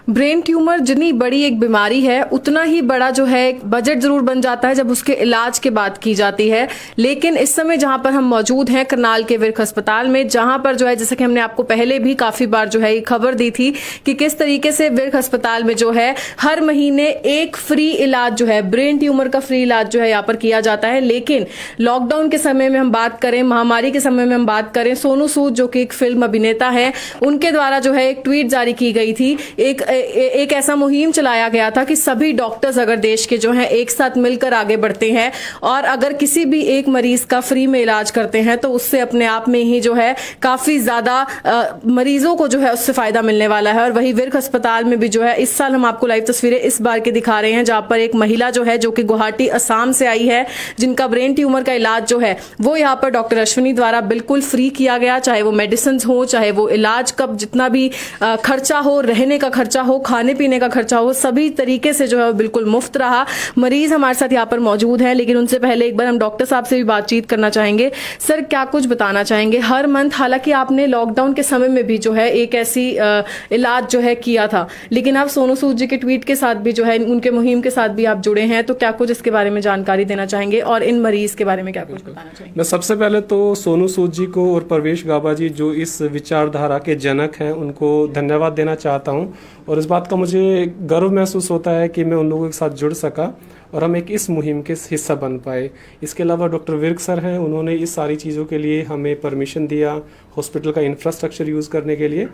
Brain tumour जितनी बड़ी एक बीमारी है उतना ही बड़ा जो है एक बजट जरूर बन जाता है जब उसके इलाज के बात की जाती है। लेकिन इस समय जहां पर हम मौजूद हैं करनाल के विर्क अस्पताल में, जहां पर जो है जैसे कि हमने आपको पहले भी काफी बार जो है ये खबर दी थी कि किस तरीके से विर्क अस्पताल में जो है हर महीने एक फ्री इलाज जो है ब्रेन ट्यूमर का फ्री इलाज जो है यहाँ पर किया जाता है। लेकिन लॉकडाउन के समय में हम बात करें, महामारी के समय में हम बात करें, सोनू सूद जो कि एक फिल्म अभिनेता है, उनके द्वारा जो है एक ट्वीट जारी की गई थी, एक ऐसा मुहिम चलाया गया था कि सभी डॉक्टर्स अगर देश के जो हैं एक साथ मिलकर आगे बढ़ते हैं और अगर किसी भी एक मरीज का फ्री में इलाज करते हैं तो उससे अपने आप में ही जो है काफी ज्यादा मरीजों को जो है उससे फायदा मिलने वाला है। और वही विर्क अस्पताल में भी जो है इस साल हम आपको लाइव तस्वीरें इस बार की दिखा रहे हैं जहां पर एक महिला जो है जो कि गुवाहाटी असम से आई है, जिनका ब्रेन ट्यूमर का इलाज जो है वो यहाँ पर डॉक्टर अश्विनी द्वारा बिल्कुल फ्री किया गया, चाहे वो मेडिसिन हो, चाहे वो इलाज का जितना भी खर्चा हो, रहने का खर्चा हो, खाने पीने का खर्चा हो, सभी तरीके से जो है बिल्कुल मुफ्त रहा। मरीज हमारे साथ यहाँ पर मौजूद हैं, लेकिन उनसे पहले एक बार हम डॉक्टर साहब से भी बातचीत करना चाहेंगे। सर, क्या कुछ बताना चाहेंगे? हर मंथ, हालांकि आपने लॉकडाउन के समय में भी जो है एक ऐसी इलाज जो है किया था, लेकिन आप सोनू सूद जी के ट्वीट के साथ भी जो है उनके मुहिम के साथ भी आप जुड़े हैं, तो क्या कुछ इसके बारे में जानकारी देना चाहेंगे और इन मरीज के बारे में क्या कुछ बताना चाहेंगे? मैं सबसे पहले तो सोनू सूद जी को और परवेश गाबा जी जो इस विचारधारा के जनक हैं उनको धन्यवाद देना चाहता हूं। और इस बात का मुझे गर्व महसूस होता है कि मैं उन लोगों के साथ जुड़ सका और हम एक इस मुहिम के हिस्सा बन पाए। इसके अलावा डॉक्टर विर्क सर हैं, उन्होंने इस सारी चीज़ों के लिए हमें परमिशन दिया हॉस्पिटल का इंफ्रास्ट्रक्चर यूज़ करने के लिए।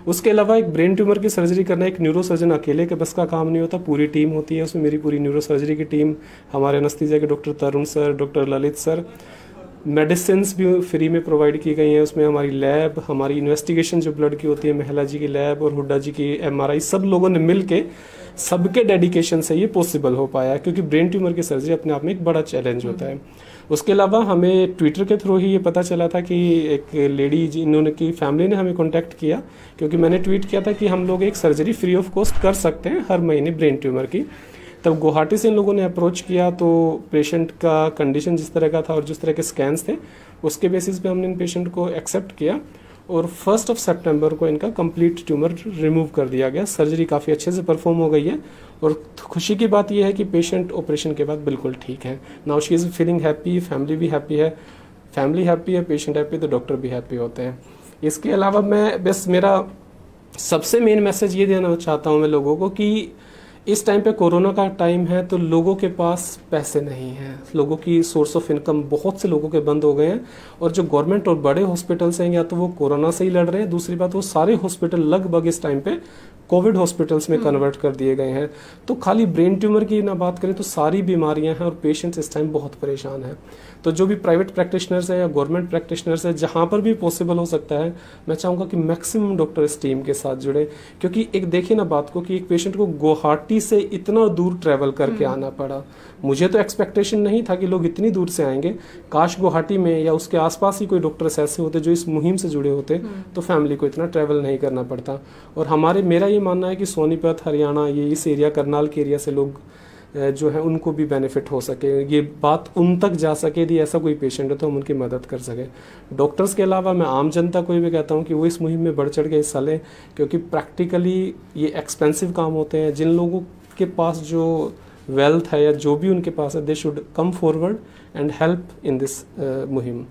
उसके अलावा एक ब्रेन ट्यूमर की सर्जरी करना एक न्यूरो सर्जन अकेले के बस का काम नहीं होता, पूरी टीम होती है। उसमें मेरी पूरी न्यूरो सर्जरी की टीम, हमारे एनेस्थीसिया के doctor Tarun sir, doctor Lalit sir, medicine भी फ्री में प्रोवाइड की गई हैं। उसमें हमारी लैब, हमारी इन्वेस्टिगेशन जो ब्लड की होती है, महिला जी की लैब और हुड्डा जी की MRI, सब लोगों ने मिल के सबके डेडिकेशन से ये पॉसिबल हो पाया, क्योंकि ब्रेन ट्यूमर की सर्जरी अपने आप में एक बड़ा चैलेंज होता है। उसके अलावा हमें ट्विटर के थ्रू ही ये पता चला था कि एक लेडी जिन्होंने की फैमिली ने हमें कांटेक्ट किया, क्योंकि मैंने ट्वीट किया था कि हम लोग एक सर्जरी फ्री ऑफ कॉस्ट कर सकते हैं हर महीने ब्रेन ट्यूमर की। तब गुवाहाटी से इन लोगों ने अप्रोच किया, तो पेशेंट का कंडीशन जिस तरह का था और जिस तरह के स्कैन्स थे उसके बेसिस पे हमने इन पेशेंट को एक्सेप्ट किया और 1 सितंबर को इनका कंप्लीट ट्यूमर रिमूव कर दिया गया। सर्जरी काफ़ी अच्छे से परफॉर्म हो गई है और खुशी की बात यह है कि पेशेंट ऑपरेशन के बाद बिल्कुल ठीक है। Now she is feeling happy, family भी हैप्पी है, फैमिली हैप्पी है, पेशेंट हैप्पी, तो डॉक्टर भी हैप्पी होते हैं। इसके अलावा मैं बस मेरा सबसे मेन मैसेज ये देना चाहता हूँ मैं लोगों को कि इस टाइम पे कोरोना का टाइम है तो लोगों के पास पैसे नहीं हैं, लोगों की सोर्स ऑफ इनकम बहुत से लोगों के बंद हो गए हैं। और जो गवर्नमेंट और बड़े हॉस्पिटल्स हैं या तो वो कोरोना से ही लड़ रहे हैं, दूसरी बात वो सारे हॉस्पिटल लगभग इस टाइम पे कोविड हॉस्पिटल्स में कन्वर्ट कर दिए गए हैं। तो खाली ब्रेन ट्यूमर की ना बात करें तो सारी बीमारियां हैं और पेशेंट्स इस टाइम बहुत परेशान हैं। तो जो भी प्राइवेट प्रैक्टिशनर्स है या गवर्नमेंट प्रैक्टिशनर्स है, जहां पर भी पॉसिबल हो सकता है, मैं चाहूँगा कि मैक्सिमम डॉक्टर इस टीम के साथ जुड़े। क्योंकि एक देखिए ना बात को कि एक पेशेंट को गुवाहाटी से इतना दूर ट्रैवल करके आना पड़ा। मुझे तो एक्सपेक्टेशन नहीं था कि लोग इतनी दूर से आएंगे। काश गुवाहाटी में या उसके आसपास ही कोई डॉक्टर्स ऐसे होते जो इस मुहिम से जुड़े होते तो फैमिली को इतना ट्रैवल नहीं करना पड़ता। और मेरा ये मानना है कि सोनीपत, हरियाणा, ये इस एरिया, करनाल के एरिया से लोग जो है उनको भी बेनिफिट हो सके, ये बात उन तक जा सके, यदि ऐसा कोई पेशेंट है तो हम उनकी मदद कर सके। डॉक्टर्स के अलावा मैं आम जनता को भी कहता हूँ कि वो इस मुहिम में बढ़ चढ़ के हिस्सा लें, क्योंकि प्रैक्टिकली ये एक्सपेंसिव काम होते हैं। जिन लोगों के पास जो वेल्थ है या जो भी उनके पास है, they should come forward and help in this मुहिम।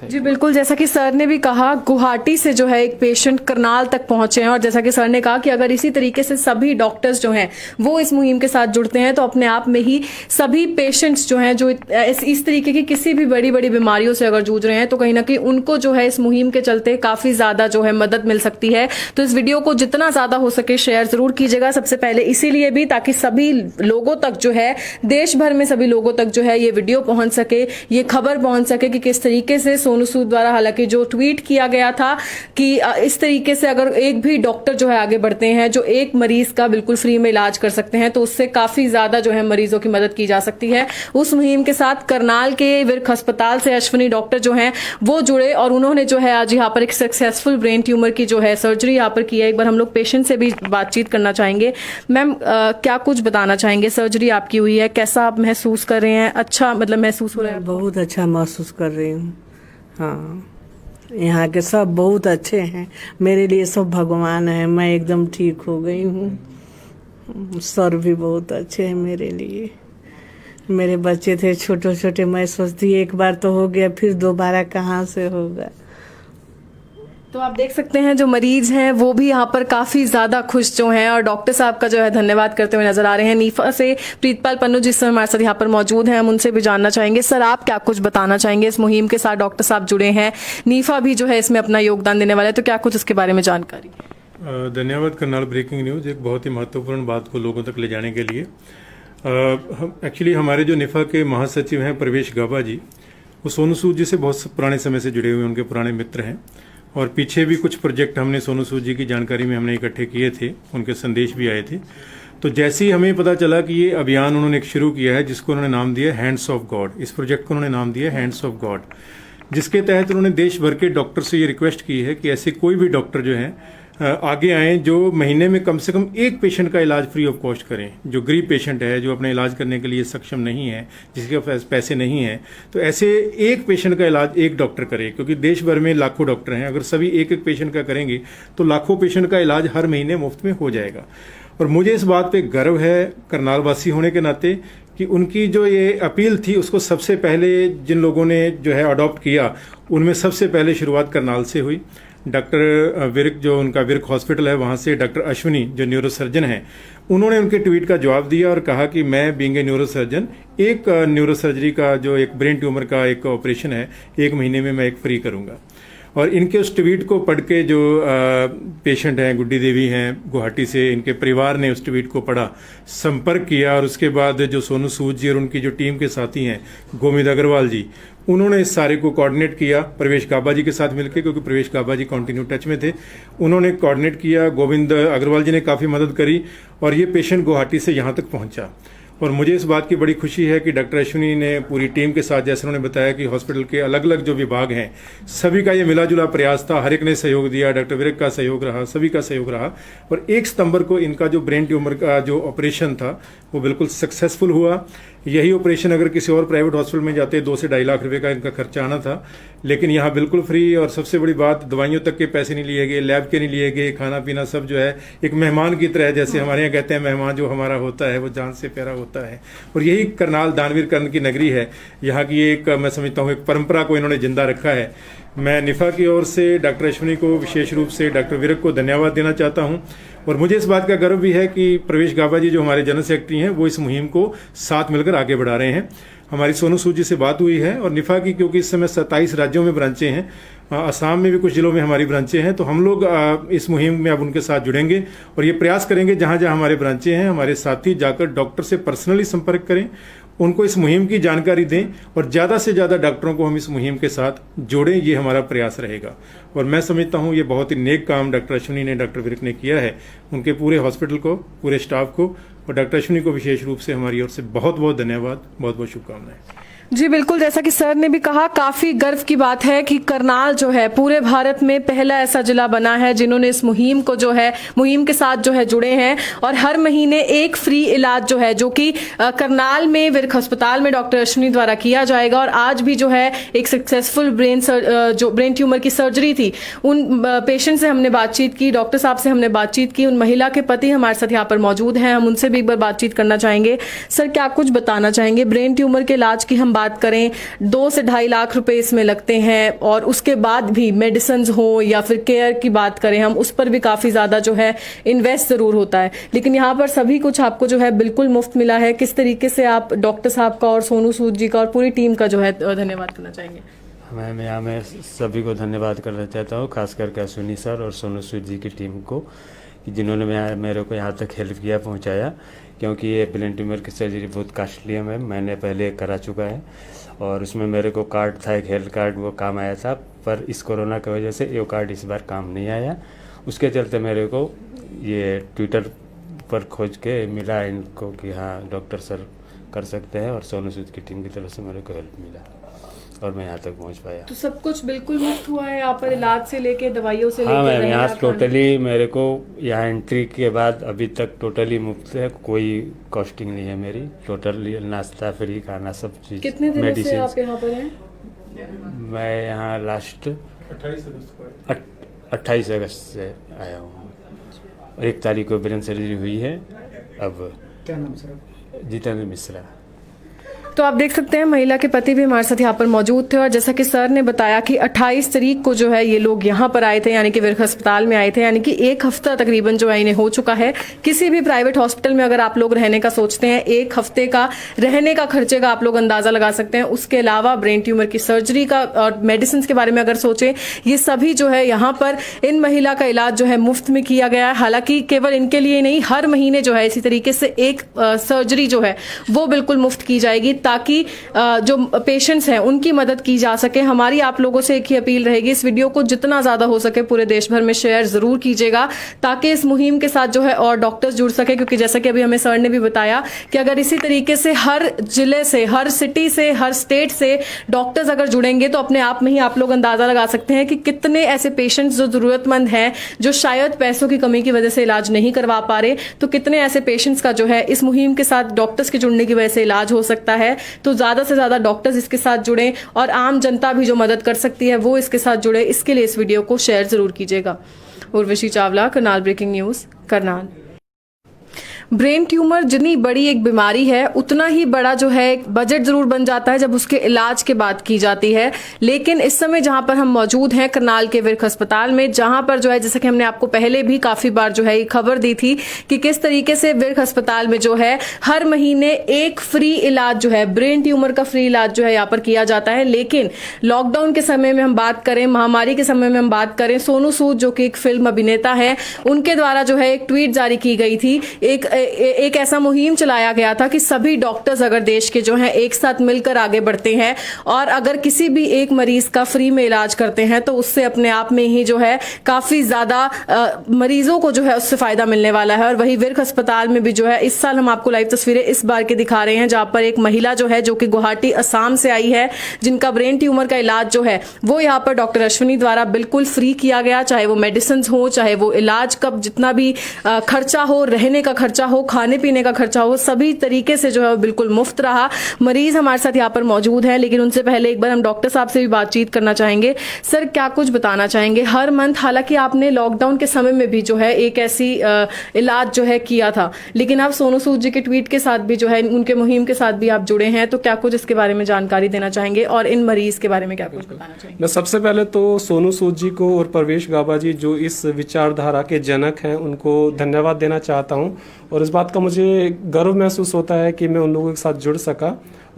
जी बिल्कुल, जैसा कि सर ने भी कहा, गुवाहाटी से जो है एक पेशेंट करनाल तक पहुंचे हैं और जैसा कि सर ने कहा कि अगर इसी तरीके से सभी डॉक्टर्स जो हैं वो इस मुहिम के साथ जुड़ते हैं तो अपने आप में ही सभी पेशेंट्स जो हैं जो इस तरीके की किसी भी बड़ी बड़ी बीमारियों से अगर जूझ रहे हैं तो कहीं ना कहीं उनको जो है इस मुहिम के चलते काफी ज्यादा जो है मदद मिल सकती है। तो इस वीडियो को जितना ज्यादा हो सके शेयर जरूर कीजिएगा, सबसे पहले इसीलिए भी ताकि सभी लोगों तक जो है, देश भर में सभी लोगों तक जो है ये वीडियो पहुंच सके, ये खबर पहुंच सके कि किस तरीके से सोनू सूद द्वारा हालांकि जो ट्वीट किया गया था कि इस तरीके से अगर एक भी डॉक्टर जो है आगे बढ़ते हैं जो एक मरीज का बिल्कुल फ्री में इलाज कर सकते हैं तो उससे काफी ज्यादा जो है मरीजों की मदद की जा सकती है। उस मुहिम के साथ करनाल के विर्क अस्पताल से अश्विनी डॉक्टर जो हैं वो जुड़े और उन्होंने जो है आज यहाँ पर एक सक्सेसफुल ब्रेन ट्यूमर की जो है सर्जरी यहाँ पर की है। एक बार हम लोग पेशेंट से भी बातचीत करना चाहेंगे। मैम, क्या कुछ बताना चाहेंगे? सर्जरी आपकी हुई है, कैसा आप महसूस कर रहे हैं? अच्छा मतलब महसूस हो रहा है? बहुत अच्छा महसूस कर रही हूँ। हाँ, यहाँ के सब बहुत अच्छे हैं, मेरे लिए सब भगवान है। मैं एकदम ठीक हो गई हूँ। सर भी बहुत अच्छे हैं मेरे लिए। मेरे बच्चे थे छोटे छोटे, मैं सोचती एक बार तो हो गया, फिर दोबारा कहाँ से होगा। तो आप देख सकते हैं जो मरीज हैं वो भी यहाँ पर काफी ज्यादा खुश जो हैं और डॉक्टर साहब का जो है धन्यवाद करते हुए नजर आ रहे हैं। नीफा से प्रीतपाल पन्नू जिस समय हमारे साथ यहाँ पर मौजूद हैं, हम उनसे भी जानना चाहेंगे। सर, आप क्या कुछ बताना चाहेंगे? इस मुहिम के साथ डॉक्टर साहब जुड़े हैं, नीफा भी जो है इसमें अपना योगदान देने वाला है, तो क्या कुछ इसके बारे में जानकारी? धन्यवाद करनाल ब्रेकिंग न्यूज़ एक बहुत ही महत्वपूर्ण बात को लोगों तक ले जाने के लिए। एक्चुअली हमारे जो निफा के महासचिव हैं प्रवेश गाबा जी, वो सोनू सूद जी से बहुत पुराने समय से जुड़े हुए उनके पुराने मित्र हैं और पीछे भी कुछ प्रोजेक्ट हमने सोनू सूद जी की जानकारी में हमने इकट्ठे किए थे, उनके संदेश भी आए थे। तो जैसे ही हमें पता चला कि ये अभियान उन्होंने एक शुरू किया है जिसको उन्होंने नाम दिया हैंड्स ऑफ गॉड, इस प्रोजेक्ट को उन्होंने नाम दिया हैंड्स ऑफ गॉड, जिसके तहत उन्होंने देश भर के डॉक्टर से ये रिक्वेस्ट की है कि ऐसे कोई भी डॉक्टर जो है आगे आएँ जो महीने में कम से कम एक पेशेंट का इलाज फ्री ऑफ कॉस्ट करें। जो गरीब पेशेंट है, जो अपने इलाज करने के लिए सक्षम नहीं है, जिसके पास पैसे नहीं हैं, तो ऐसे एक पेशेंट का इलाज एक डॉक्टर करे, क्योंकि देश भर में लाखों डॉक्टर हैं। अगर सभी एक एक पेशेंट का करेंगे तो लाखों पेशेंट का इलाज हर महीने मुफ्त में हो जाएगा। और मुझे इस बात पे गर्व है करनाल वासी होने के नाते कि उनकी जो ये अपील थी उसको सबसे पहले जिन लोगों ने जो है अडॉप्ट किया, उनमें सबसे पहले शुरुआत करनाल से हुई। डॉक्टर विर्क, जो उनका विर्क हॉस्पिटल है, वहाँ से डॉक्टर अश्विनी जो न्यूरोसर्जन हैं, उन्होंने उनके ट्वीट का जवाब दिया और कहा कि मैं बीइंग ए न्यूरोसर्जन एक न्यूरोसर्जरी का जो एक ब्रेन ट्यूमर का एक ऑपरेशन है, एक महीने में मैं एक फ्री करूँगा। और इनके उस ट्वीट को पढ़ के जो पेशेंट हैं, गुड्डी देवी हैं गुवाहाटी से, इनके परिवार ने उस ट्वीट को पढ़ा, संपर्क किया और उसके बाद जो सोनू सूद जी और उनकी जो टीम के साथी हैं गोविंद अग्रवाल जी, उन्होंने इस सारे को कोऑर्डिनेट किया प्रवेश गाबा जी के साथ मिलकर, क्योंकि प्रवेश गाबा जी कंटिन्यू टच में थे। उन्होंने कोऑर्डिनेट किया, गोविंद अग्रवाल जी ने काफ़ी मदद करी और ये पेशेंट गुवाहाटी से यहाँ तक पहुँचा। और मुझे इस बात की बड़ी खुशी है कि डॉक्टर अश्विनी ने पूरी टीम के साथ, जैसे उन्होंने बताया कि हॉस्पिटल के अलग अलग जो विभाग हैं, सभी का ये मिला जुला प्रयास था, हर एक ने सहयोग दिया, डॉक्टर विरक का सहयोग रहा, सभी का सहयोग रहा। और 1 सितंबर को इनका जो ब्रेन ट्यूमर का जो ऑपरेशन था वो बिल्कुल सक्सेसफुल हुआ। यही ऑपरेशन अगर किसी और प्राइवेट हॉस्पिटल में जाते 2 से 2.5 लाख रुपए का इनका खर्चा आना था, लेकिन यहाँ बिल्कुल फ्री। और सबसे बड़ी बात, दवाइयों तक के पैसे नहीं लिए गए, लैब के नहीं लिए गए, खाना पीना सब जो है एक मेहमान की तरह, जैसे हमारे यहाँ कहते हैं मेहमान जो हमारा होता है वो जान से प्यारा होता है। और यही करनाल दानवीर कर्ण की नगरी है, यहाँ की एक मैं समझता हूँ एक परंपरा को इन्होंने जिंदा रखा है। मैं निफा की ओर से डॉक्टर अश्विनी को, विशेष रूप से डॉक्टर विरक को धन्यवाद देना चाहता हूं। और मुझे इस बात का गर्व भी है कि प्रवेश गाबा जी जो हमारे जनरल सेक्रेटरी हैं, वो इस मुहिम को साथ मिलकर आगे बढ़ा रहे हैं। हमारी सोनू सूद जी से बात हुई है और निफा की, क्योंकि इस समय 27 राज्यों में ब्रांचें हैं, असम में भी कुछ जिलों में हमारी ब्रांचें हैं, तो हम लोग इस मुहिम में अब उनके साथ जुड़ेंगे और ये प्रयास करेंगे जहां जहां हमारे ब्रांचें हैं, हमारे साथी जाकर डॉक्टर से पर्सनली संपर्क करें, उनको इस मुहिम की जानकारी दें और ज़्यादा से ज़्यादा डॉक्टरों को हम इस मुहिम के साथ जोड़ें, ये हमारा प्रयास रहेगा। और मैं समझता हूँ ये बहुत ही नेक काम डॉक्टर अश्विनी ने, डॉक्टर विरक ने किया है, उनके पूरे हॉस्पिटल को, पूरे स्टाफ को, और डॉक्टर अश्विनी को विशेष रूप से हमारी ओर से बहुत बहुत धन्यवाद, बहुत बहुत शुभकामनाएं। जी बिल्कुल, जैसा कि सर ने भी कहा, काफी गर्व की बात है कि करनाल जो है पूरे भारत में पहला ऐसा जिला बना है जिन्होंने इस मुहिम को जो है, मुहिम के साथ जो है जुड़े हैं और हर महीने एक फ्री इलाज जो है, जो कि करनाल में विर्क अस्पताल में डॉक्टर अश्विनी द्वारा किया जाएगा। और आज भी जो है एक सक्सेसफुल जो ब्रेन ट्यूमर की सर्जरी थी, उन पेशेंट से हमने बातचीत की, डॉक्टर साहब से हमने बातचीत की, उन महिला के पति हमारे साथ यहाँ पर मौजूद हैं, हम उनसे भी एक बार बातचीत करना चाहेंगे। सर, क्या कुछ बताना चाहेंगे? ब्रेन ट्यूमर के इलाज की हम बात करें, 2 से 2.5 लाख रुपए इसमें लगते हैं और उसके बाद भी मेडिसिन हो या फिर केयर की बात करें हम, उस पर भी काफी ज्यादा जो है इन्वेस्ट जरूर होता है, लेकिन यहाँ पर सभी कुछ आपको जो है बिल्कुल मुफ्त मिला है। किस तरीके से आप डॉक्टर साहब का और सोनू सूद जी का और पूरी टीम का जो है धन्यवाद करना चाहेंगे? मैं सभी को धन्यवाद करना चाहता हूँ, खास करके अश्विनी सर और सोनू सूद जी की टीम को, जिन्होंने मेरे को यहाँ तक हेल्प किया, पहुँचाया, क्योंकि ये ब्रेन ट्यूमर की सर्जरी बहुत कॉस्टली है। मैंने पहले करा चुका है और उसमें मेरे को कार्ड था, एक हेल्थ कार्ड, वो काम आया था, पर इस कोरोना की वजह से ये कार्ड इस बार काम नहीं आया। उसके चलते मेरे को ये ट्विटर पर खोज के मिला इनको कि हाँ डॉक्टर सर कर सकते हैं, और सोनू सूद की टीम की तरफ से मेरे को हेल्प मिला और मैं यहाँ तक पहुँच पाया। तो सब कुछ बिल्कुल मुफ्त हुआ है यहाँ पर, इलाज से लेके दवाइयों से हाँ लेके? मैम, यहाँ टोटली मेरे को यहाँ एंट्री के बाद अभी तक टोटली मुफ्त है, कोई कॉस्टिंग नहीं है मेरी, टोटली नाश्ता फ्री, खाना सब चीज़। कितने दिनों से आप यहाँ पर हैं? मैं यहाँ लास्ट 28 अगस्त को 28 अगस्त से आया हूँ और 1 तारीख को ब्रेन सर्जरी हुई है। अब क्या नाम सर? जितेंद्र मिश्रा। तो आप देख सकते हैं महिला के पति भी हमारे साथ यहाँ पर मौजूद थे और जैसा कि सर ने बताया कि 28 तारीख को जो है ये लोग यहाँ पर आए थे, यानी कि विर्क अस्पताल में आए थे, यानी कि 1 हफ्ता तकरीबन जो है इन्हें हो चुका है। किसी भी प्राइवेट हॉस्पिटल में अगर आप लोग रहने का सोचते हैं, 1 हफ्ते का रहने का खर्चे का आप लोग अंदाजा लगा सकते हैं। उसके अलावा ब्रेन ट्यूमर की सर्जरी का और मेडिसिन के बारे में अगर सोचें, ये सभी जो है यहाँ पर इन महिला का इलाज जो है मुफ्त में किया गया है। हालांकि केवल इनके लिए नहीं, हर महीने जो है इसी तरीके से एक सर्जरी जो है वो बिल्कुल मुफ्त की जाएगी, ताकि जो पेशेंट्स हैं उनकी मदद की जा सके। हमारी आप लोगों से एक ही अपील रहेगी, इस वीडियो को जितना ज्यादा हो सके पूरे देश भर में शेयर जरूर कीजिएगा, ताकि इस मुहिम के साथ जो है और डॉक्टर्स जुड़ सके। क्योंकि जैसा कि अभी हमें सर ने भी बताया कि अगर इसी तरीके से हर जिले से, हर सिटी से, हर स्टेट से डॉक्टर्स अगर जुड़ेंगे तो अपने आप में ही आप लोग अंदाजा लगा सकते हैं कि कितने ऐसे पेशेंट्स जो जरूरतमंद हैं, जो शायद पैसों की कमी की वजह से इलाज नहीं करवा पा रहे, तो कितने ऐसे पेशेंट्स का जो है इस मुहिम के साथ डॉक्टर्स के जुड़ने की वजह से इलाज हो सकता है। तो ज्यादा से ज्यादा डॉक्टर्स इसके साथ जुड़ें और आम जनता भी जो मदद कर सकती है वो इसके साथ जुड़े। इसके लिए इस वीडियो को शेयर जरूर कीजिएगा। Urvashi Chawla, Karnal breaking news, Karnal. Brain tumour जितनी बड़ी एक बीमारी है, उतना ही बड़ा जो है बजट जरूर बन जाता है जब उसके इलाज के बाद की जाती है। लेकिन इस समय जहां पर हम मौजूद हैं करनाल के विर्क अस्पताल में, जहां पर जो है जैसे कि हमने आपको पहले भी काफी बार जो है ये खबर दी थी कि किस तरीके से विर्क अस्पताल में जो है हर महीने एक फ्री इलाज जो है ब्रेन ट्यूमर का फ्री इलाज जो है यहाँ पर किया जाता है। लेकिन लॉकडाउन के समय में हम बात करें, महामारी के समय में हम बात करें, सोनू सूद जो कि एक फिल्म अभिनेता है, उनके द्वारा जो है एक ट्वीट जारी की गई थी, एक ऐसा मुहिम चलाया गया था कि सभी डॉक्टर्स अगर देश के जो हैं एक साथ मिलकर आगे बढ़ते हैं और अगर किसी भी एक मरीज का फ्री में इलाज करते हैं तो उससे अपने आप में ही जो है काफी ज्यादा मरीजों को जो है उससे फायदा मिलने वाला है। और वही विर्क अस्पताल में भी जो है इस साल हम आपको लाइव तस्वीरें इस बार की दिखा रहे हैं, जहां पर एक महिला जो है जो कि गुवाहाटी असम से आई है, जिनका ब्रेन ट्यूमर का इलाज जो है वो यहाँ पर डॉक्टर अश्विनी द्वारा बिल्कुल फ्री किया गया। चाहे वो मेडिसिन हो, चाहे वो इलाज का जितना भी खर्चा हो, रहने का खर्चा हो, खाने पीने का खर्चा हो, सभी तरीके से जो है बिल्कुल मुफ्त रहा। मरीज हमारे साथ यहाँ पर मौजूद हैं, लेकिन उनसे पहले एक बार हम डॉक्टर साहब से भी बातचीत करना चाहेंगे। सर, क्या कुछ बताना चाहेंगे? हर मंथ, हालांकि आपने लॉकडाउन के समय में भी जो है एक ऐसी इलाज जो है किया था, लेकिन आप सोनू सूद जी के ट्वीट के साथ भी जो है उनके मुहिम के साथ भी आप जुड़े हैं, तो क्या कुछ इसके बारे में जानकारी देना चाहेंगे और इन मरीज के बारे में क्या कुछ बताना चाहेंगे? मैं सबसे पहले तो सोनू सूद जी को और परवेश गाबा जी जो इस विचारधारा के जनक हैं उनको धन्यवाद देना चाहता हूं। और इस बात का मुझे गर्व महसूस होता है कि मैं उन लोगों के साथ जुड़ सका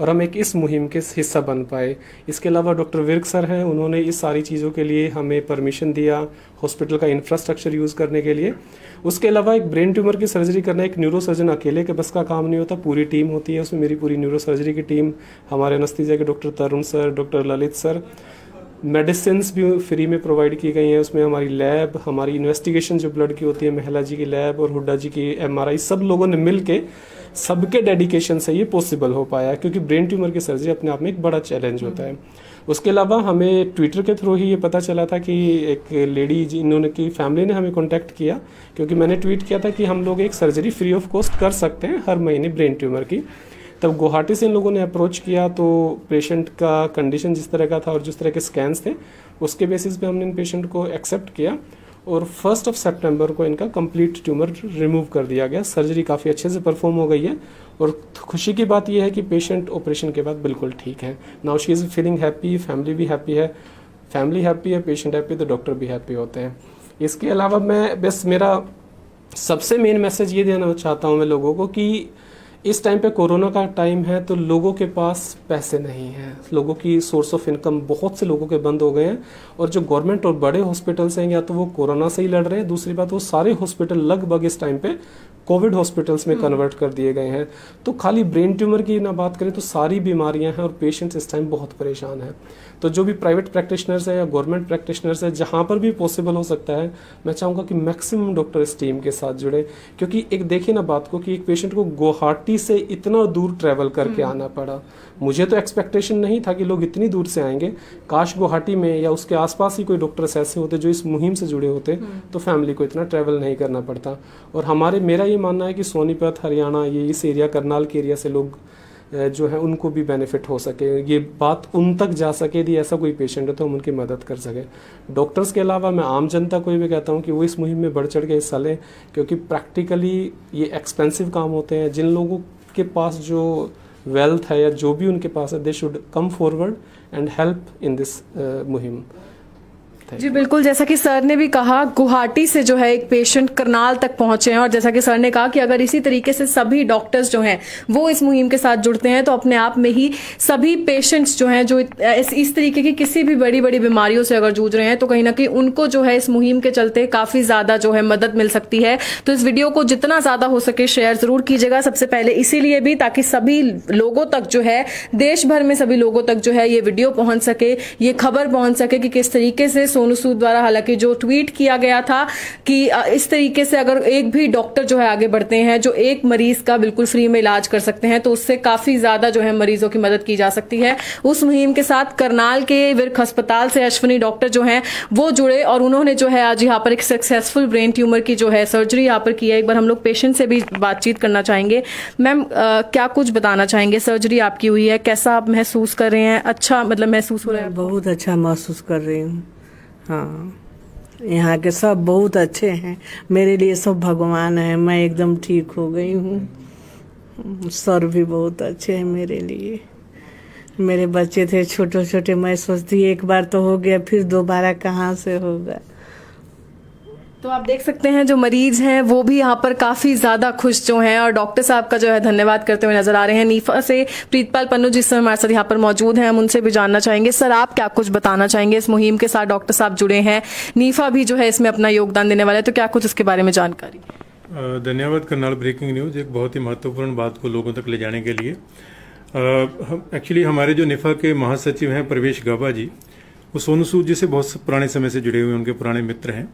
और हम एक इस मुहिम के हिस्सा बन पाए। इसके अलावा डॉक्टर विर्क सर हैं, उन्होंने इस सारी चीज़ों के लिए हमें परमिशन दिया, हॉस्पिटल का इंफ्रास्ट्रक्चर यूज़ करने के लिए। उसके अलावा एक ब्रेन ट्यूमर की सर्जरी करना एक न्यूरो सर्जन अकेले के बस का काम नहीं होता, पूरी टीम होती है। उसमें मेरी पूरी न्यूरो सर्जरी की टीम, हमारे एनेस्थीसिया के doctor Tarun sir, doctor Lalit sir, medicine भी फ्री में प्रोवाइड की गई हैं। उसमें हमारी लैब, हमारी इन्वेस्टिगेशन जो ब्लड की होती है, महिला जी की लैब और हुड्डा जी की MRI, सब लोगों ने मिल के सबके डेडिकेशन से ये पॉसिबल हो पाया, क्योंकि ब्रेन ट्यूमर की सर्जरी अपने आप में एक बड़ा चैलेंज होता है। उसके अलावा हमें ट्विटर के थ्रू ही ये पता चला था कि एक लेडी जी, इन्होंने की फैमिली ने हमें कांटेक्ट किया, क्योंकि मैंने ट्वीट किया था कि हम लोग एक सर्जरी फ्री ऑफ कॉस्ट कर सकते हैं हर महीने ब्रेन ट्यूमर की। तब गुवाहाटी से इन लोगों ने अप्रोच किया, तो पेशेंट का कंडीशन जिस तरह का था और जिस तरह के स्कैन्स थे, उसके बेसिस पे हमने इन पेशेंट को एक्सेप्ट किया और 1 सितंबर को इनका कंप्लीट ट्यूमर रिमूव कर दिया गया। सर्जरी काफ़ी अच्छे से परफॉर्म हो गई है और खुशी की बात यह है कि पेशेंट ऑपरेशन के बाद बिल्कुल ठीक है। Now she is feeling happy, family भी हैप्पी है, फैमिली हैप्पी है, पेशेंट हैप्पी, तो डॉक्टर भी हैप्पी होते हैं। इसके अलावा मैं बस मेरा सबसे मेन मैसेज ये देना चाहता हूँ मैं लोगों को कि इस टाइम पे कोरोना का टाइम है, तो लोगों के पास पैसे नहीं हैं, लोगों की सोर्स ऑफ इनकम बहुत से लोगों के बंद हो गए हैं। और जो गवर्नमेंट और बड़े हॉस्पिटल्स हैं, या तो वो कोरोना से ही लड़ रहे हैं, दूसरी बात वो सारे हॉस्पिटल लगभग इस टाइम पे कोविड हॉस्पिटल्स में कन्वर्ट कर दिए गए हैं। तो खाली ब्रेन ट्यूमर की ना बात करें तो सारी बीमारियां हैं और पेशेंट्स इस टाइम बहुत परेशान हैं। तो जो भी प्राइवेट प्रैक्टिशनर्स हैं या गवर्नमेंट प्रैक्टिशनर्स हैं, जहां पर भी पॉसिबल हो सकता है, मैं चाहूँगा कि मैक्सिमम डॉक्टर इस टीम के साथ जुड़े। क्योंकि एक देखिए ना बात को कि एक पेशेंट को गुवाहाटी से इतना दूर ट्रैवल करके आना पड़ा। मुझे तो एक्सपेक्टेशन नहीं था कि लोग इतनी दूर से आएंगे। काश गुवाहाटी में या उसके आसपास ही कोई डॉक्टर्स ऐसे होते जो इस मुहिम से जुड़े होते, तो फैमिली को इतना ट्रैवल नहीं करना पड़ता। और मेरा ये मानना है कि सोनीपत, हरियाणा, ये इस एरिया, करनाल के एरिया से लोग जो है उनको भी बेनिफिट हो सके, ये बात उन तक जा सके यदि ऐसा कोई पेशेंट है तो हम उनकी मदद कर सकें। डॉक्टर्स के अलावा मैं आम जनता को भी कहता हूँ कि वो इस मुहिम में बढ़ चढ़ के हिस्सा लें, क्योंकि प्रैक्टिकली ये एक्सपेंसिव काम होते हैं। जिन लोगों के पास जो वेल्थ है या जो भी उनके पास है, they should come forward and help in this मुहिम। जी बिल्कुल, जैसा कि सर ने भी कहा, गुवाहाटी से जो है एक पेशेंट करनाल तक पहुंचे हैं और जैसा कि सर ने कहा कि अगर इसी तरीके से सभी डॉक्टर्स जो हैं वो इस मुहिम के साथ जुड़ते हैं तो अपने आप में ही सभी पेशेंट्स जो हैं जो इस तरीके की किसी भी बड़ी बड़ी बीमारियों से अगर जूझ रहे हैं तो कहीं ना कहीं उनको जो है इस मुहिम के चलते काफी ज्यादा जो है मदद मिल सकती है। तो इस वीडियो को जितना ज्यादा हो सके शेयर जरूर कीजिएगा, सबसे पहले इसीलिए भी ताकि सभी लोगों तक जो है, देश भर में सभी लोगों तक जो है ये वीडियो पहुंच सके, ये खबर पहुंच सके कि किस तरीके से सोनू सूद द्वारा हालांकि जो ट्वीट किया गया था कि इस तरीके से अगर एक भी डॉक्टर जो है आगे बढ़ते हैं जो एक मरीज का बिल्कुल फ्री में इलाज कर सकते हैं तो उससे काफी ज्यादा जो है मरीजों की मदद की जा सकती है। उस मुहिम के साथ करनाल के विर्क अस्पताल से अश्विनी डॉक्टर जो हैं वो जुड़े और उन्होंने जो है आज यहाँ पर एक सक्सेसफुल ब्रेन ट्यूमर की जो है सर्जरी यहाँ पर की है। एक बार हम लोग पेशेंट से भी बातचीत करना चाहेंगे। मैम क्या कुछ बताना चाहेंगे? सर्जरी आपकी हुई है, कैसा आप महसूस कर रहे हैं? अच्छा मतलब महसूस हो रहा है? बहुत अच्छा महसूस कर रही हूँ। हाँ, यहाँ के सब बहुत अच्छे हैं, मेरे लिए सब भगवान है। मैं एकदम ठीक हो गई हूँ। सर भी बहुत अच्छे हैं मेरे लिए। मेरे बच्चे थे छोटे छोटे, मैं सोचती एक बार तो हो गया, फिर दोबारा कहाँ से होगा। तो आप देख सकते हैं जो मरीज हैं वो भी यहाँ पर काफी ज्यादा खुश जो हैं और डॉक्टर साहब का जो है धन्यवाद करते हुए नजर आ रहे हैं। नीफा से प्रीतपाल पन्नू जिस समय हमारे साथ यहाँ पर मौजूद हैं, हम उनसे भी जानना चाहेंगे। सर आप क्या कुछ बताना चाहेंगे? इस मुहिम के साथ डॉक्टर साहब जुड़े हैं, नीफा भी जो है इसमें अपना योगदान देने वाले, तो क्या कुछ इसके बारे में जानकारी? धन्यवाद करनाल ब्रेकिंग न्यूज़ एक बहुत ही महत्वपूर्ण बात को लोगों तक ले जाने के लिए। एक्चुअली हमारे जो निफा के महासचिव हैं प्रवेश गाबा जी, वो सोनू सूद जी से बहुत पुराने समय से जुड़े हुए, उनके पुराने मित्र हैं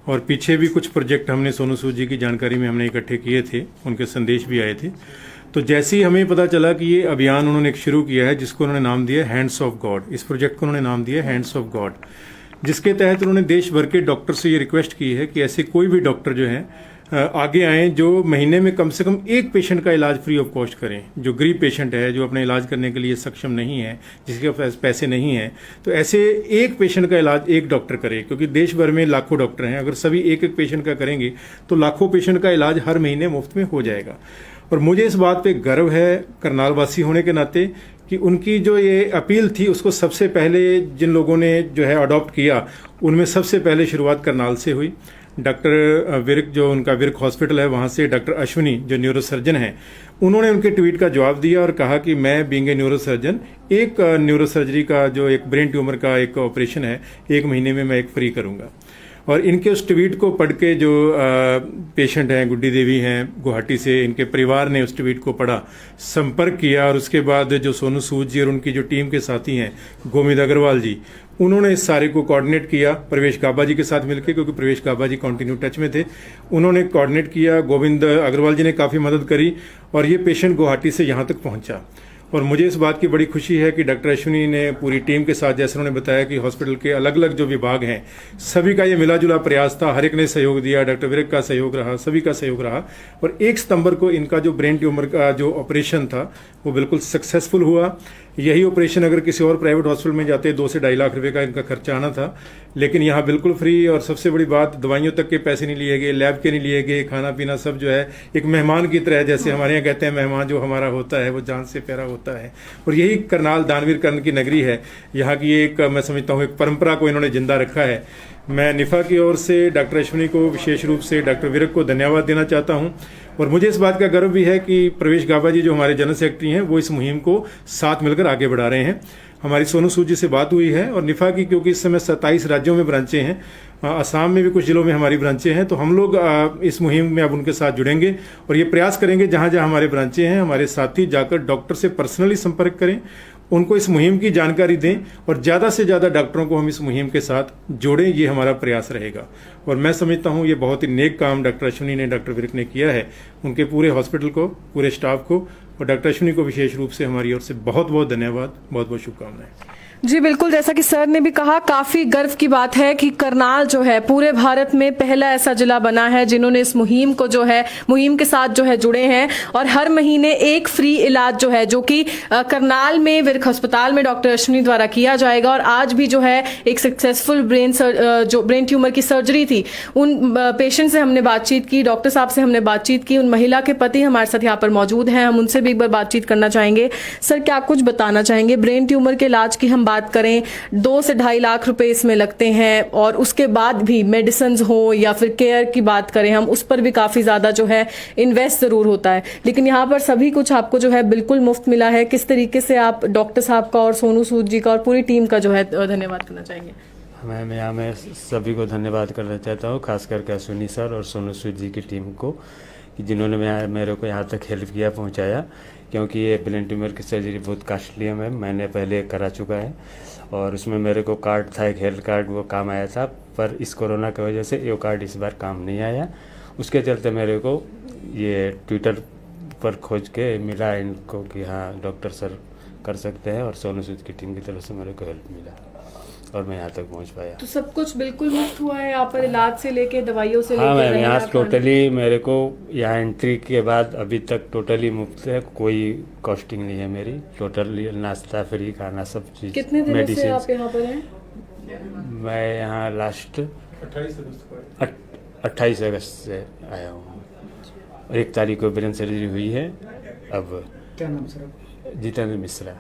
और पीछे भी कुछ प्रोजेक्ट हमने सोनू सूद जी की जानकारी में हमने इकट्ठे किए थे, उनके संदेश भी आए थे। तो जैसे ही हमें पता चला कि ये अभियान उन्होंने शुरू किया है जिसको उन्होंने नाम दिया हैंड्स ऑफ गॉड, इस प्रोजेक्ट को उन्होंने नाम दिया हैंड्स ऑफ गॉड, जिसके तहत उन्होंने देश भर के डॉक्टर से ये रिक्वेस्ट की है कि ऐसे कोई भी डॉक्टर जो है आगे आएँ जो महीने में कम से कम एक पेशेंट का इलाज फ्री ऑफ कॉस्ट करें। जो गरीब पेशेंट है, जो अपने इलाज करने के लिए सक्षम नहीं है, जिसके पास पैसे नहीं हैं, तो ऐसे एक पेशेंट का इलाज एक डॉक्टर करे, क्योंकि देश भर में लाखों डॉक्टर हैं। अगर सभी एक एक पेशेंट का करेंगे तो लाखों पेशेंट का इलाज हर महीने मुफ्त में हो जाएगा। और मुझे इस बात पे गर्व है करनाल वासी होने के नाते कि उनकी जो ये अपील थी उसको सबसे पहले जिन लोगों ने जो है अडॉप्ट किया, उनमें सबसे पहले शुरुआत करनाल से हुई। डॉक्टर विर्क, जो उनका विर्क हॉस्पिटल है, वहाँ से डॉक्टर अश्विनी जो न्यूरोसर्जन हैं, उन्होंने उनके ट्वीट का जवाब दिया और कहा कि मैं बीइंग ए न्यूरोसर्जन एक न्यूरोसर्जरी का जो एक ब्रेन ट्यूमर का एक ऑपरेशन है, एक महीने में मैं एक फ्री करूँगा। और इनके उस ट्वीट को पढ़ के जो पेशेंट हैं, गुड्डी देवी हैं गुवाहाटी से, इनके परिवार ने उस ट्वीट को पढ़ा, संपर्क किया और उसके बाद जो सोनू सूद जी और उनकी जो टीम के साथी हैं गोविंद अग्रवाल जी, उन्होंने इस सारे को कोऑर्डिनेट किया प्रवेश गाबा जी के साथ मिलकर, क्योंकि प्रवेश गाबा जी कंटिन्यू टच में थे। उन्होंने कोऑर्डिनेट किया, गोविंद अग्रवाल जी ने काफ़ी मदद करी और ये पेशेंट गुवाहाटी से यहाँ तक पहुँचा। और मुझे इस बात की बड़ी खुशी है कि डॉक्टर अश्विनी ने पूरी टीम के साथ, जैसे उन्होंने बताया कि हॉस्पिटल के अलग अलग जो विभाग हैं सभी का ये मिला जुला प्रयास था, हर एक ने सहयोग दिया, डॉक्टर विर्क का सहयोग रहा, सभी का सहयोग रहा। और 1 सितंबर को इनका जो ब्रेन ट्यूमर का जो ऑपरेशन था वो बिल्कुल सक्सेसफुल हुआ। यही ऑपरेशन अगर किसी और प्राइवेट हॉस्पिटल में जाते 2 से 2.5 लाख रुपए का इनका खर्चा आना था, लेकिन यहाँ बिल्कुल फ्री। और सबसे बड़ी बात, दवाइयों तक के पैसे नहीं लिए गए, लैब के नहीं लिए गए, खाना पीना सब जो है एक मेहमान की तरह, जैसे हमारे यहाँ कहते हैं मेहमान जो हमारा होता है वो जान से प्यारा होता है। और यही करनाल दानवीर कर्ण की नगरी है, यहाँ की एक मैं समझता हूँ एक परंपरा को इन्होंने जिंदा रखा है। मैं निफा की ओर से डॉक्टर अश्विनी को, विशेष रूप से डॉक्टर विर्क को धन्यवाद देना चाहता हूँ। और मुझे इस बात का गर्व भी है कि प्रवेश गाबा जी जो हमारे जनरल सेक्रेटरी हैं वो इस मुहिम को साथ मिलकर आगे बढ़ा रहे हैं। हमारी सोनू सूद जी से बात हुई है और निफा की, क्योंकि इस समय 27 राज्यों में ब्रांचें हैं, असम में भी कुछ जिलों में हमारी ब्रांचें हैं, तो हम लोग इस मुहिम में अब उनके साथ जुड़ेंगे और ये प्रयास करेंगे जहाँ जहाँ हमारे ब्रांचें हैं हमारे साथी जाकर डॉक्टर से पर्सनली संपर्क करें, उनको इस मुहिम की जानकारी दें और ज़्यादा से ज़्यादा डॉक्टरों को हम इस मुहिम के साथ जोड़ें, ये हमारा प्रयास रहेगा। और मैं समझता हूँ ये बहुत ही नेक काम डॉक्टर अश्विनी ने, डॉक्टर विर्क ने किया है, उनके पूरे हॉस्पिटल को, पूरे स्टाफ को, और डॉक्टर अश्विनी को विशेष रूप से हमारी ओर से बहुत बहुत धन्यवाद, बहुत बहुत शुभकामनाएं। जी बिल्कुल, जैसा कि सर ने भी कहा, काफी गर्व की बात है कि करनाल जो है पूरे भारत में पहला ऐसा जिला बना है जिन्होंने इस मुहिम को जो है मुहिम के साथ जो है जुड़े हैं और हर महीने एक फ्री इलाज जो है जो कि करनाल में विर्क अस्पताल में डॉक्टर अश्विनी द्वारा किया जाएगा। और आज भी जो है एक सक्सेसफुल ब्रेन ट्यूमर की सर्जरी थी, उन पेशेंट से हमने बातचीत की, डॉक्टर साहब से हमने बातचीत की, उन महिला के पति हमारे साथ यहाँ पर मौजूद हैं, हम उनसे भी एक बार बातचीत करना चाहेंगे। सर, क्या कुछ बताना चाहेंगे? ब्रेन ट्यूमर के इलाज की हम बात करें, 2 से 2.5 लाख रुपए इसमें लगते हैं और उसके बाद भी मेडिसिन हो या फिर केयर की बात करें हम, उस पर भी काफी ज्यादा जो है इन्वेस्ट जरूर होता है, लेकिन यहाँ पर सभी कुछ आपको जो है बिल्कुल मुफ्त मिला है। किस तरीके से आप डॉक्टर साहब का और सोनू सूद जी का और पूरी टीम का जो है धन्यवाद करना चाहेंगे? मैं सभी को धन्यवाद करना चाहता हूँ, खास करके अश्विनी सर और सोनू सूद जी की टीम को, कि जिन्होंने मेरे को यहाँ तक हेल्प किया, पहुँचाया, क्योंकि ये ब्रेन ट्यूमर की सर्जरी बहुत कॉस्टली है मैम। मैंने पहले करा चुका है और उसमें मेरे को कार्ड था, एक हेल्थ कार्ड, वो काम आया था, पर इस कोरोना की वजह से ये कार्ड इस बार काम नहीं आया। उसके चलते मेरे को ये ट्विटर पर खोज के मिला इनको कि हाँ डॉक्टर सर कर सकते हैं, और सोनू सूद की टीम की तरफ से मेरे को हेल्प मिला और मैं यहाँ तक पहुँच पाया। तो सब कुछ बिल्कुल मुफ्त हुआ है यहाँ पर, इलाज से लेके दवाइयों से हाँ लेके? मैम, यहाँ टोटली मेरे को यहाँ एंट्री के बाद अभी तक टोटली मुफ्त है, कोई कॉस्टिंग नहीं है मेरी। टोटली नाश्ता फ्री, खाना सब चीज़। कितने दिनों से आप यहाँ पर हैं? मैं यहाँ लास्ट 28 अगस्त से आया हूँ और 1 तारीख को ब्रेन सर्जरी हुई है। अब क्या नाम सर? जितेंद्र मिश्रा।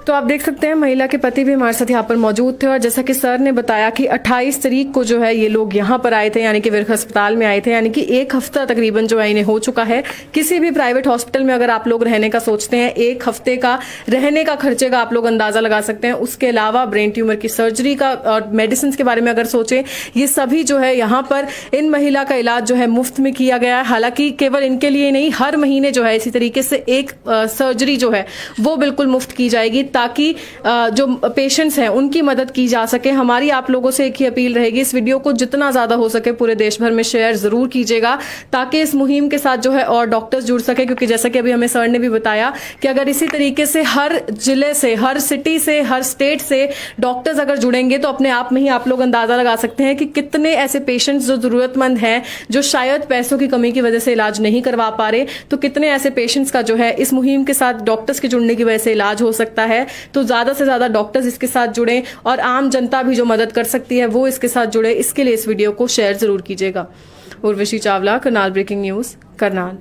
तो आप देख सकते हैं महिला के पति भी हमारे साथ यहाँ पर मौजूद थे और जैसा कि सर ने बताया कि 28 तारीख को जो है ये लोग यहाँ पर आए थे, यानी कि विर्क अस्पताल में आए थे, यानी कि 1 हफ्ता तकरीबन जो है इन्हें हो चुका है। किसी भी प्राइवेट हॉस्पिटल में अगर आप लोग रहने का सोचते हैं, 1 हफ्ते का रहने का खर्चे का आप लोग अंदाजा लगा सकते हैं। उसके अलावा ब्रेन ट्यूमर की सर्जरी का और मेडिसिन के बारे में अगर सोचें, ये सभी जो है यहाँ पर इन महिला का इलाज जो है मुफ्त में किया गया है। हालांकि केवल इनके लिए नहीं, हर महीने जो है इसी तरीके से एक सर्जरी जो है वो बिल्कुल मुफ्त की जाएगी, ताकि जो पेशेंट्स हैं उनकी मदद की जा सके। हमारी आप लोगों से एक ही अपील रहेगी, इस वीडियो को जितना ज्यादा हो सके पूरे देश भर में शेयर जरूर कीजिएगा, ताकि इस मुहिम के साथ जो है और डॉक्टर्स जुड़ सके। क्योंकि जैसा कि अभी हमें सर ने भी बताया कि अगर इसी तरीके से हर जिले से, हर सिटी से, हर स्टेट से डॉक्टर्स अगर जुड़ेंगे तो अपने आप में ही आप लोग अंदाजा लगा सकते हैं कि कितने ऐसे पेशेंट्स जो जरूरतमंद हैं, जो शायद पैसों की कमी की वजह से इलाज नहीं करवा पा रहे, तो कितने ऐसे पेशेंट्स का जो है इस मुहिम के साथ डॉक्टर्स के जुड़ने की वजह से इलाज हो सकता है। तो ज्यादा से ज्यादा डॉक्टर्स इसके साथ जुड़ें और आम जनता भी जो मदद कर सकती है वो इसके साथ जुड़े। इसके लिए इस वीडियो को शेयर जरूर कीजिएगा। Urvashi Chawla, Karnal breaking news, Karnal.